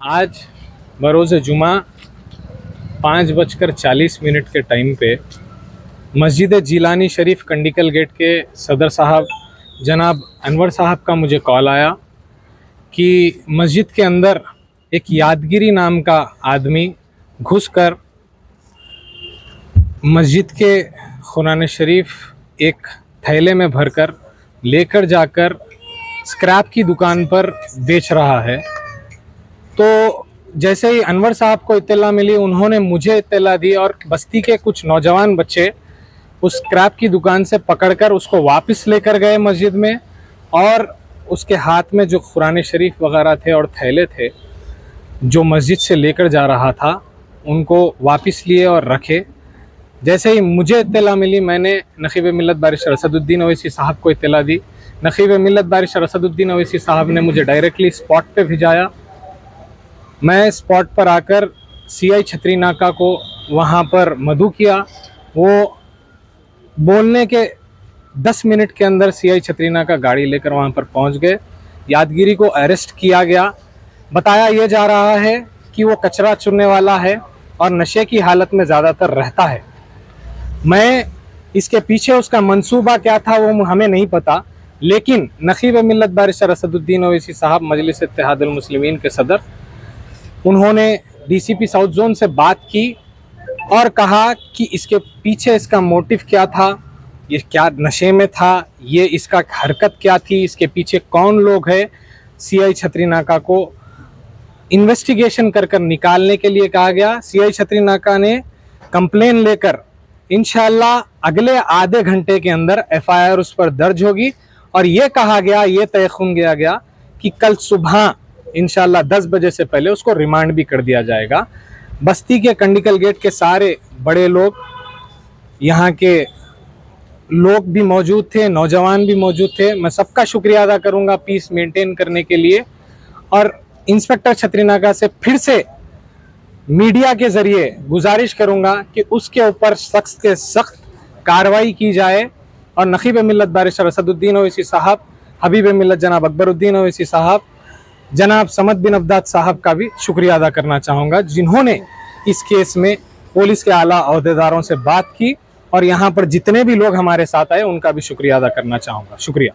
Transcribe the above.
आज बरोज़ जुमा 5:40 के टाइम पे मस्जिद जिलानी शरीफ कंडिकल गेट के सदर साहब जनाब अनवर साहब का मुझे कॉल आया कि मस्जिद के अंदर एक यादगिरी नाम का आदमी घुसकर मस्जिद के कुरान शरीफ एक थैले में भरकर लेकर जाकर स्क्रैप की दुकान पर बेच रहा है। तो जैसे ही अनवर साहब को इत्तला मिली, उन्होंने मुझे इत्तला दी और बस्ती के कुछ नौजवान बच्चे उस स्क्रैप की दुकान से पकड़कर उसको वापस लेकर गए मस्जिद में, और उसके हाथ में जो कुरान शरीफ वगैरह थे और थैले थे जो मस्जिद से लेकर जा रहा था, उनको वापस लिए और रखे। जैसे ही मुझे इत्तला मिली, मैंने नक़ीब मिल्लत बारिश रसदुद्दीन अवैसी साहब को इत्तला दी। नक़ीब मिल्लत बारिश रसदुद्दीन अवैसी साहब ने मुझे डायरेक्टली स्पॉट पे भिजाया। मैं स्पॉट पर आकर CI छतरी नाका को वहाँ पर मदऊ किया। वो बोलने के 10 मिनट के अंदर CI छतरी नाका गाड़ी लेकर वहाँ पर पहुँच गए। यादगिरी को अरेस्ट किया गया। बताया ये जा रहा है कि वो कचरा चुनने वाला है और नशे की हालत में ज़्यादातर रहता है। मैं इसके पीछे उसका मंसूबा क्या था वो हमें नहीं पता, लेकिन नक़ीब मिल्लत बारिश रसदुद्दीन अवैसी साहब मजलिस इत्तेहादुल मुस्लिमीन के सदर, उन्होंने DCP साउथ जोन से बात की और कहा कि इसके पीछे इसका मोटिव क्या था, ये क्या नशे में था, ये इसका हरकत क्या थी, इसके पीछे कौन लोग हैं। CI छतरी नाका को इन्वेस्टिगेशन कर निकालने के लिए कहा गया। CI छतरी नाका ने कंप्लेन लेकर इंशाल्लाह अगले आधे घंटे के अंदर FIR उस पर दर्ज होगी, और ये कहा गया, ये तयख़ुन किया गया कि कल सुबह इंशाल्लाह 10 बजे से पहले उसको रिमांड भी कर दिया जाएगा। बस्ती के कंडिकल गेट के सारे बड़े लोग, यहाँ के लोग भी मौजूद थे, नौजवान भी मौजूद थे। मैं सबका शुक्रिया अदा करूँगा पीस मेंटेन करने के लिए, और इंस्पेक्टर छतरी नाका से फिर से मीडिया के ज़रिए गुजारिश करूँगा कि उसके ऊपर सख्त से सख्त कार्रवाई की जाए। और नक़ीब मिल्लत बारिश रसदुद्दीन अवैसी साहब, हबीब मिल्लत जनाब अकबरुद्दीन अवैसी साहब, जनाब समद बिन अब्दाद साहब का भी शुक्रिया अदा करना चाहूँगा, जिन्होंने इस केस में पुलिस के आला अहदेदारों से बात की, और यहाँ पर जितने भी लोग हमारे साथ आए उनका भी शुक्रिया अदा करना चाहूँगा। शुक्रिया।